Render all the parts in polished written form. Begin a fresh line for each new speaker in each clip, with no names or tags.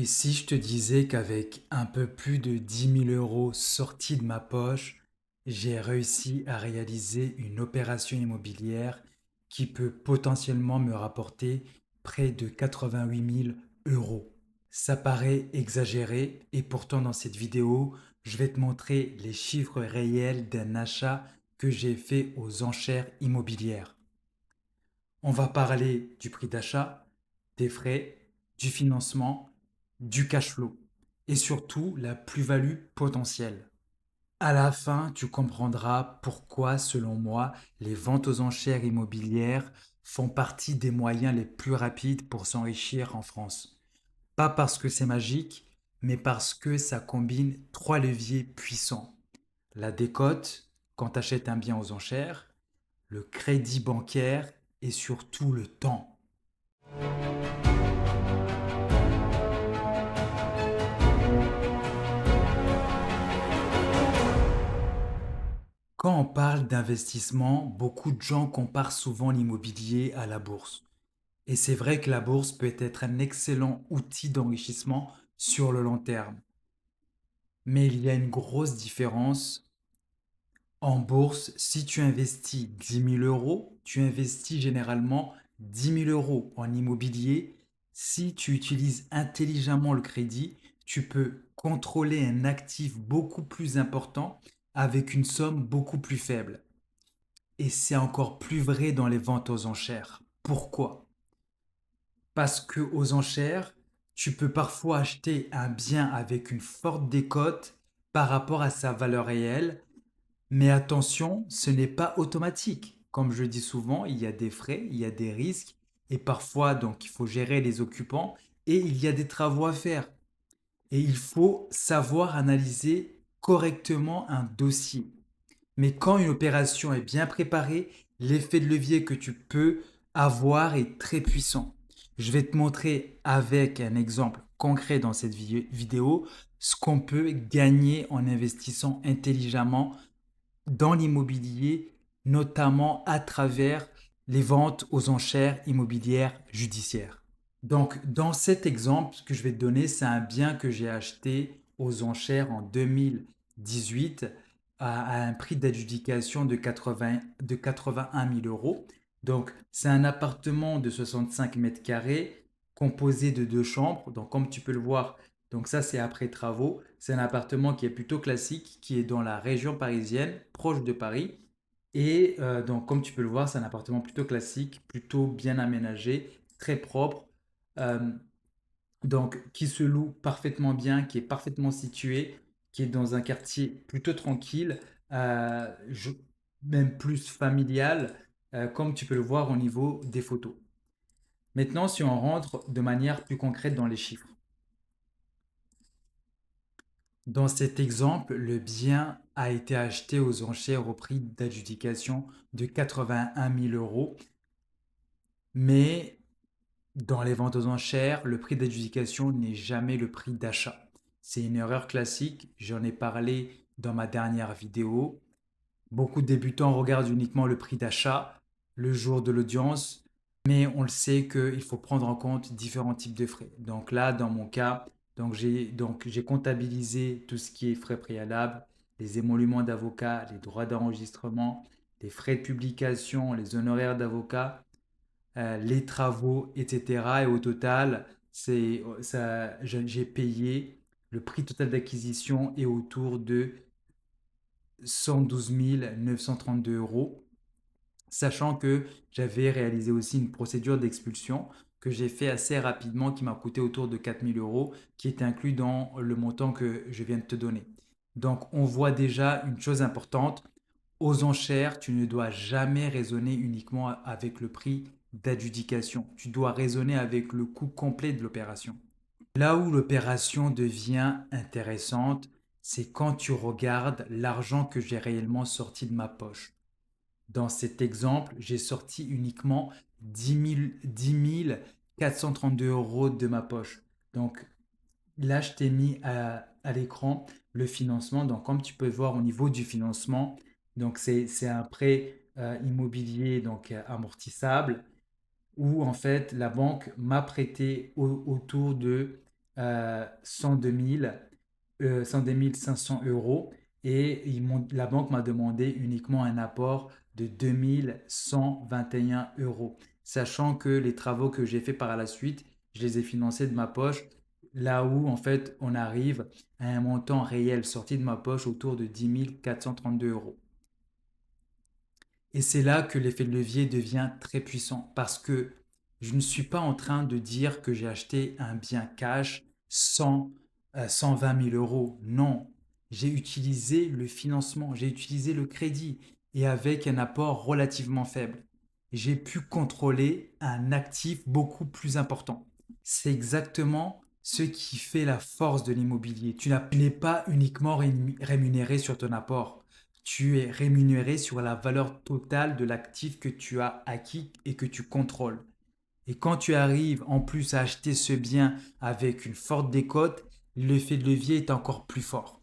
Et si je te disais qu'avec un peu plus de 10 000 € sortis de ma poche, j'ai réussi à réaliser une opération immobilière qui peut potentiellement me rapporter près de 88 000 €. Ça paraît exagéré et pourtant dans cette vidéo, je vais te montrer les chiffres réels d'un achat que j'ai fait aux enchères immobilières. On va parler du prix d'achat, des frais, du financement, du cash flow et surtout la plus-value potentielle. À la fin, tu comprendras pourquoi, selon moi, les ventes aux enchères immobilières font partie des moyens les plus rapides pour s'enrichir en France. Pas parce que c'est magique, mais parce que ça combine trois leviers puissants. La décote, quand tu achètes un bien aux enchères, le crédit bancaire et surtout le temps. Quand on parle d'investissement, beaucoup de gens comparent souvent l'immobilier à la bourse. Et c'est vrai que la bourse peut être un excellent outil d'enrichissement sur le long terme. Mais il y a une grosse différence. En bourse, si tu investis 10 000 €, tu investis généralement 10 000 € en immobilier. Si tu utilises intelligemment le crédit, tu peux contrôler un actif beaucoup plus important avec une somme beaucoup plus faible. Et c'est encore plus vrai dans les ventes aux enchères. Pourquoi? Parce que aux enchères, tu peux parfois acheter un bien avec une forte décote par rapport à sa valeur réelle, mais attention, ce n'est pas automatique. Comme je dis souvent, il y a des frais, il y a des risques, et parfois donc il faut gérer les occupants, et il y a des travaux à faire. Et il faut savoir analyser correctement un dossier. Mais quand une opération est bien préparée, l'effet de levier que tu peux avoir est très puissant. Je vais te montrer avec un exemple concret dans cette vidéo ce qu'on peut gagner en investissant intelligemment dans l'immobilier, notamment à travers les ventes aux enchères immobilières judiciaires. Donc, dans cet exemple que je vais te donner, c'est un bien que j'ai acheté aux enchères en 2018 à un prix d'adjudication de 81 000 €. Donc, c'est un appartement de 65 mètres carrés composé de deux chambres. Donc, comme tu peux le voir, donc ça, c'est après travaux. C'est un appartement qui est plutôt classique, qui est dans la région parisienne, proche de Paris. Et donc, comme tu peux le voir, c'est un appartement plutôt classique, plutôt bien aménagé, très propre, euh, donc qui se loue parfaitement bien, qui est parfaitement situé, qui est dans un quartier plutôt tranquille, euh, je- même plus familial, comme tu peux le voir au niveau des photos. Maintenant, si on rentre de manière plus concrète dans les chiffres. Dans cet exemple, le bien a été acheté aux enchères au prix d'adjudication de 81 000 €, mais dans les ventes aux enchères, le prix d'adjudication n'est jamais le prix d'achat. C'est une erreur classique, j'en ai parlé dans ma dernière vidéo. Beaucoup de débutants regardent uniquement le prix d'achat le jour de l'audience, mais on le sait qu'il faut prendre en compte différents types de frais. Donc là, dans mon cas, j'ai comptabilisé tout ce qui est frais préalables, les émoluments d'avocat, les droits d'enregistrement, les frais de publication, les honoraires d'avocat, les travaux, etc. Et au total, j'ai payé le prix total d'acquisition est autour de 112 932 €, sachant que j'avais réalisé aussi une procédure d'expulsion que j'ai fait assez rapidement qui m'a coûté autour de 4 000 €, qui est inclus dans le montant que je viens de te donner. Donc on voit déjà une chose importante, aux enchères, tu ne dois jamais raisonner uniquement avec le prix d'adjudication, tu dois raisonner avec le coût complet de l'opération. Là où l'opération devient intéressante, c'est quand tu regardes l'argent que j'ai réellement sorti de ma poche. Dans cet exemple, j'ai sorti uniquement 10 432 € de ma poche. Donc là, je t'ai mis à l'écran le financement. Donc comme tu peux voir au niveau du financement, donc c'est un prêt immobilier donc amortissable où en fait la banque m'a prêté autour de 102 500 euros et la banque m'a demandé uniquement un apport de 2121 euros, sachant que les travaux que j'ai fait par la suite, je les ai financés de ma poche, là où en fait on arrive à un montant réel sorti de ma poche autour de 10 432 euros. Et c'est là que l'effet de levier devient très puissant parce que je ne suis pas en train de dire que j'ai acheté un bien cash 120 000 euros. Non, j'ai utilisé le financement, j'ai utilisé le crédit et avec un apport relativement faible. J'ai pu contrôler un actif beaucoup plus important. C'est exactement ce qui fait la force de l'immobilier. Tu n'es pas uniquement rémunéré sur ton apport, tu es rémunéré sur la valeur totale de l'actif que tu as acquis et que tu contrôles. Et quand tu arrives en plus à acheter ce bien avec une forte décote, l'effet de levier est encore plus fort.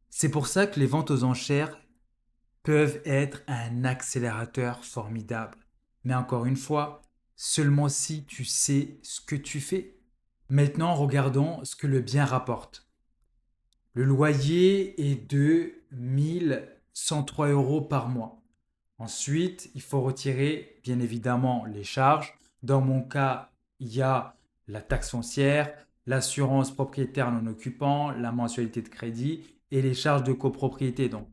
C'est pour ça que les ventes aux enchères peuvent être un accélérateur formidable. Mais encore une fois, seulement si tu sais ce que tu fais. Maintenant, regardons ce que le bien rapporte. Le loyer est de 1103 euros par mois. Ensuite, il faut retirer bien évidemment les charges. Dans mon cas, il y a la taxe foncière, l'assurance propriétaire non occupant, la mensualité de crédit et les charges de copropriété, donc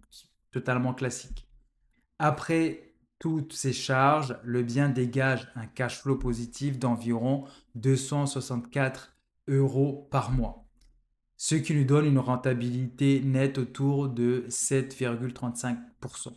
totalement classique. Après toutes ces charges, le bien dégage un cash flow positif d'environ 264 euros par mois, ce qui nous donne une rentabilité nette autour de 7,35%.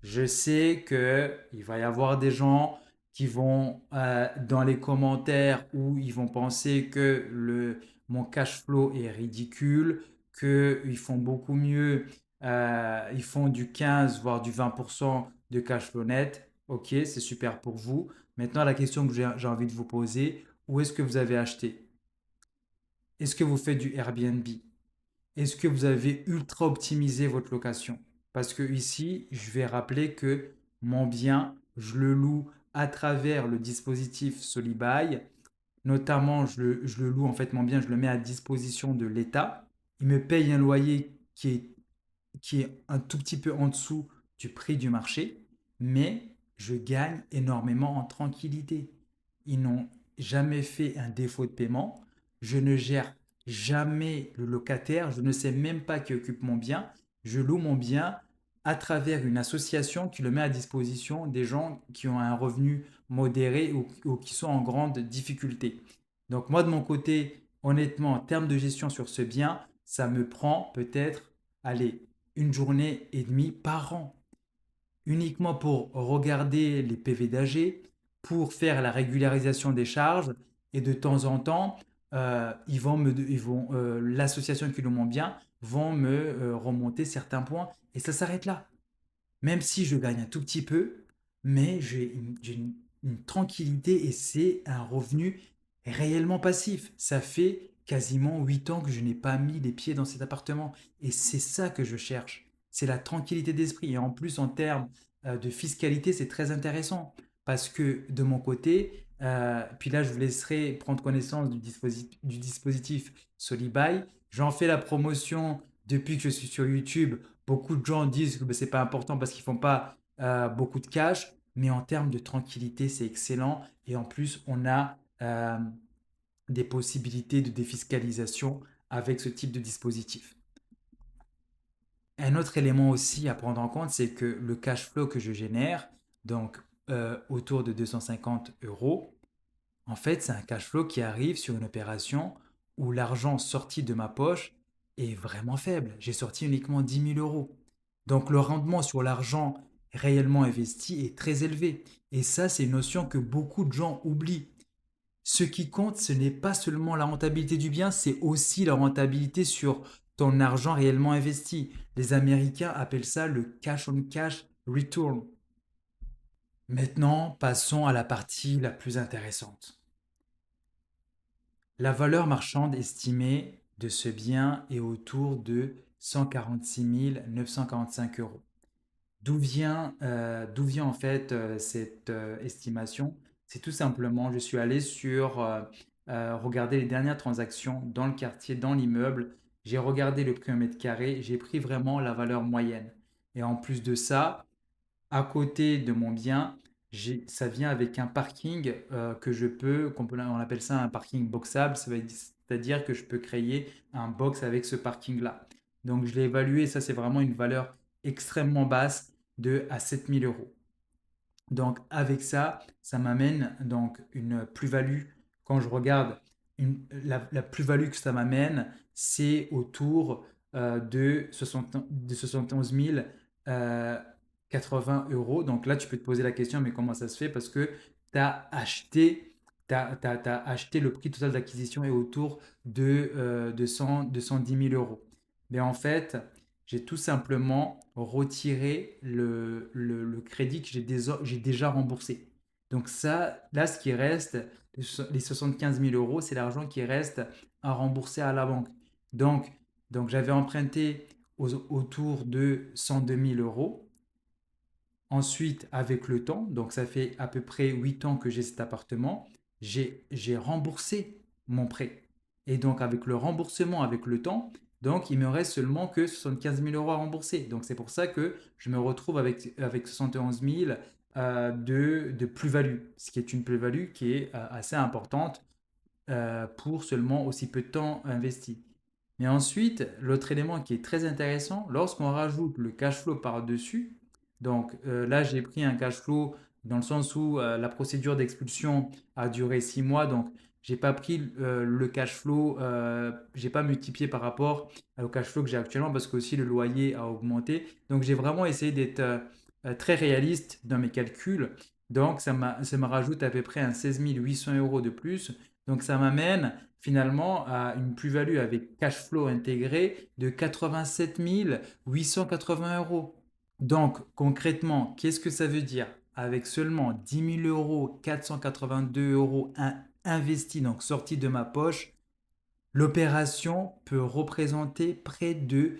Je sais qu'il va y avoir des gens qui vont dans les commentaires où ils vont penser que mon cash flow est ridicule, qu'ils font beaucoup mieux, ils font du 15 voire du 20% de cash flow net. Ok, c'est super pour vous. Maintenant, la question que j'ai envie de vous poser, où est-ce que vous avez acheté? Est-ce que vous faites du Airbnb? Est-ce que vous avez ultra optimisé votre location? Parce que ici, je vais rappeler que mon bien, je le loue à travers le dispositif Solibuy. Notamment, je le loue, en fait, mon bien, je le mets à disposition de l'État. Il me paye un loyer qui est un tout petit peu en dessous du prix du marché, mais je gagne énormément en tranquillité. Ils n'ont jamais fait un défaut de paiement. Je ne gère jamais le locataire. Je ne sais même pas qui occupe mon bien. Je loue mon bien à travers une association qui le met à disposition des gens qui ont un revenu modéré ou qui sont en grande difficulté. Donc moi de mon côté, honnêtement, en termes de gestion sur ce bien, ça me prend peut-être, allez, une journée et demie par an, uniquement pour regarder les PV d'AG, pour faire la régularisation des charges, et de temps en temps, l'association qui le monte bien vont me remonter certains points, et ça s'arrête là. Même si je gagne un tout petit peu, mais j'ai une tranquillité et c'est un revenu réellement passif. Ça fait quasiment 8 ans que je n'ai pas mis les pieds dans cet appartement. Et c'est ça que je cherche. C'est la tranquillité d'esprit. Et en plus, en termes de fiscalité, c'est très intéressant. Parce que de mon côté, puis là, je vous laisserai prendre connaissance du dispositif Solibuy. J'en fais la promotion depuis que je suis sur YouTube. Beaucoup de gens disent que ce n'est pas important parce qu'ils ne font pas beaucoup de cash, mais en termes de tranquillité, c'est excellent. Et en plus, on a des possibilités de défiscalisation avec ce type de dispositif. Un autre élément aussi à prendre en compte, c'est que le cash flow que je génère, donc autour de 250 euros, en fait, c'est un cash flow qui arrive sur une opération où l'argent sorti de ma poche est vraiment faible. J'ai sorti uniquement 10 000 euros. Donc le rendement sur l'argent réellement investi est très élevé. Et ça, c'est une notion que beaucoup de gens oublient. Ce qui compte, ce n'est pas seulement la rentabilité du bien, c'est aussi la rentabilité sur ton argent réellement investi. Les Américains appellent ça le cash on cash return. Maintenant, passons à la partie la plus intéressante. La valeur marchande estimée de ce bien est autour de 146 945 euros. D'où vient en fait cette estimation? C'est tout simplement, je suis allé sur regardé les dernières transactions dans le quartier, dans l'immeuble. J'ai regardé le prix au mètre carré. J'ai pris vraiment la valeur moyenne. Et en plus de ça, à côté de mon bien, ça vient avec un parking que je peux, on appelle ça un parking boxable, c'est-à-dire que je peux créer un box avec ce parking-là. Donc je l'ai évalué, ça c'est vraiment une valeur extrêmement basse de à 7 000 euros. Donc avec ça, ça m'amène donc une plus-value. Quand je regarde la plus-value que ça m'amène, c'est autour de 71 080 euros. Donc là, tu peux te poser la question, mais comment ça se fait? Parce que tu as acheté, t'as acheté le prix total d'acquisition est autour de 110 000 euros. Mais en fait, j'ai tout simplement retiré le crédit que j'ai déjà remboursé. Donc ça, là, ce qui reste, les 75 000 euros, c'est l'argent qui reste à rembourser à la banque. Donc, donc j'avais emprunté autour de 102 000 euros. Ensuite, avec le temps, donc ça fait à peu près 8 ans que j'ai cet appartement, j'ai remboursé mon prêt. Et donc avec le remboursement, avec le temps, donc il me reste seulement que 75 000 euros à rembourser. Donc c'est pour ça que je me retrouve avec 71 000 de plus-value, ce qui est une plus-value qui est assez importante pour seulement aussi peu de temps investi. Mais ensuite, l'autre élément qui est très intéressant, lorsqu'on rajoute le cash flow par-dessus, donc là j'ai pris un cash flow dans le sens où la procédure d'expulsion a duré 6 mois, donc j'ai pas pris le cash flow, j'ai pas multiplié par rapport au cash flow que j'ai actuellement parce que aussi le loyer a augmenté. Donc j'ai vraiment essayé d'être très réaliste dans mes calculs. Donc ça me rajoute à peu près un 16 800 euros de plus. Donc ça m'amène finalement à une plus-value avec cash flow intégré de 87 880 euros. Donc concrètement, qu'est-ce que ça veut dire? Avec seulement 10 000 euros, 482 euros investis, donc sortis de ma poche, l'opération peut représenter près de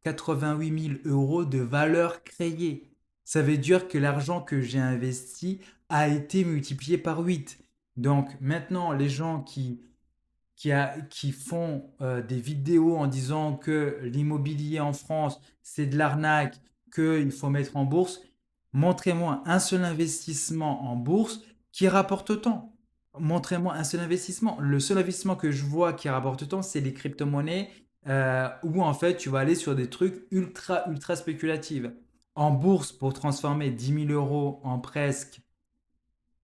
88 000 euros de valeur créée. Ça veut dire que l'argent que j'ai investi a été multiplié par 8. Donc maintenant, les gens qui font des vidéos en disant que l'immobilier en France, c'est de l'arnaque, qu'il faut mettre en bourse, montrez-moi un seul investissement en bourse qui rapporte autant. Montrez-moi un seul investissement. Le seul investissement que je vois qui rapporte autant, c'est les crypto-monnaies où en fait tu vas aller sur des trucs ultra, ultra spéculatifs. En bourse, pour transformer 10 000 euros en presque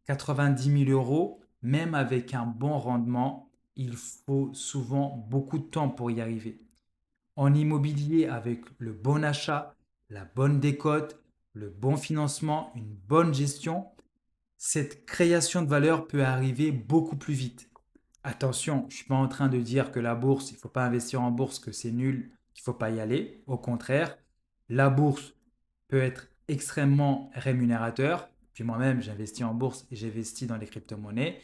90 000 euros, même avec un bon rendement, il faut souvent beaucoup de temps pour y arriver. En immobilier, avec le bon achat, la bonne décote, le bon financement, une bonne gestion, cette création de valeur peut arriver beaucoup plus vite. Attention, je ne suis pas en train de dire que la bourse, il ne faut pas investir en bourse, que c'est nul, qu'il ne faut pas y aller. Au contraire, la bourse peut être extrêmement rémunérateur. Puis moi-même, j'investis en bourse et j'investis dans les crypto-monnaies.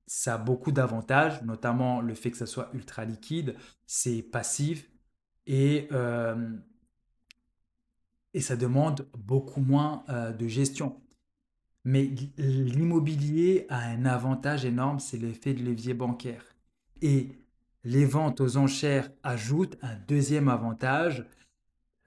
Ça a beaucoup d'avantages, notamment le fait que ça soit ultra liquide, c'est passif et, euh, et ça demande beaucoup moins de gestion. Mais l'immobilier a un avantage énorme, c'est l'effet de levier bancaire. Et les ventes aux enchères ajoutent un deuxième avantage,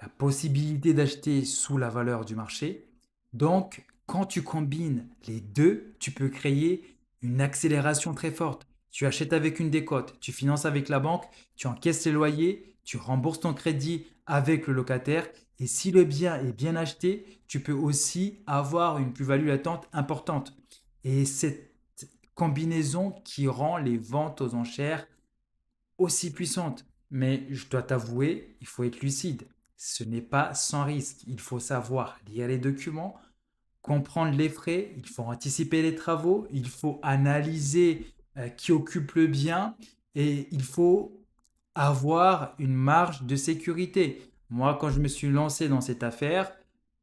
la possibilité d'acheter sous la valeur du marché. Donc, quand tu combines les deux, tu peux créer une accélération très forte. Tu achètes avec une décote, tu finances avec la banque, tu encaisses les loyers, tu rembourses ton crédit avec le locataire. Et si le bien est bien acheté, tu peux aussi avoir une plus-value latente importante. Et cette combinaison qui rend les ventes aux enchères aussi puissante. Mais je dois t'avouer, il faut être lucide. Ce n'est pas sans risque. Il faut savoir lire les documents, comprendre les frais, il faut anticiper les travaux, il faut analyser qui occupe le bien et il faut avoir une marge de sécurité. Moi, quand je me suis lancé dans cette affaire,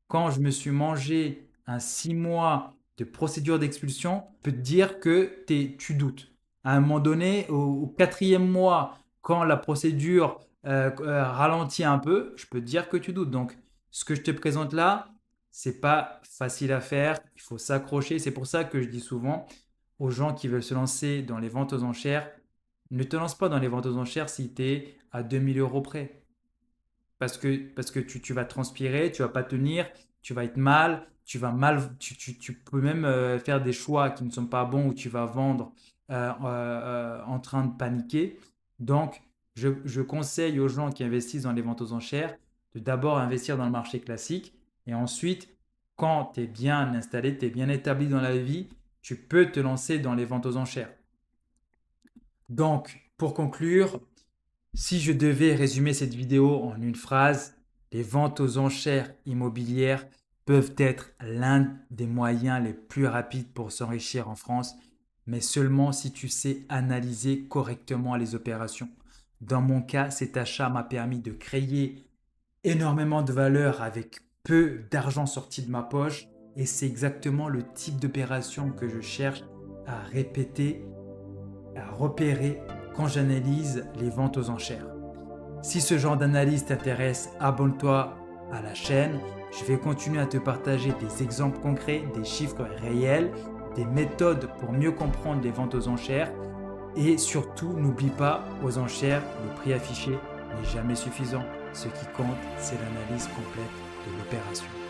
quand je me suis mangé un 6 mois de procédure d'expulsion, je peux te dire que tu doutes. À un moment donné, au quatrième mois, quand la procédure ralentit un peu, je peux te dire que tu doutes. Donc, ce que je te présente là, c'est pas facile à faire. Il faut s'accrocher. C'est pour ça que je dis souvent, aux gens qui veulent se lancer dans les ventes aux enchères, ne te lance pas dans les ventes aux enchères si tu es à 2 000 € près. Parce que tu vas transpirer, tu vas pas tenir, tu vas être mal, tu peux même faire des choix qui ne sont pas bons où tu vas vendre en train de paniquer. Donc, je conseille aux gens qui investissent dans les ventes aux enchères de d'abord investir dans le marché classique et ensuite, quand tu es bien installé, tu es bien établi dans la vie, tu peux te lancer dans les ventes aux enchères. Donc, pour conclure, si je devais résumer cette vidéo en une phrase, les ventes aux enchères immobilières peuvent être l'un des moyens les plus rapides pour s'enrichir en France, mais seulement si tu sais analyser correctement les opérations. Dans mon cas, cet achat m'a permis de créer énormément de valeur avec peu d'argent sorti de ma poche et c'est exactement le type d'opération que je cherche à répéter, à repérer quand j'analyse les ventes aux enchères. Si ce genre d'analyse t'intéresse, abonne-toi à la chaîne. Je vais continuer à te partager des exemples concrets, des chiffres réels, des méthodes pour mieux comprendre les ventes aux enchères. Et surtout, n'oublie pas, aux enchères, le prix affiché n'est jamais suffisant. Ce qui compte, c'est l'analyse complète de l'opération.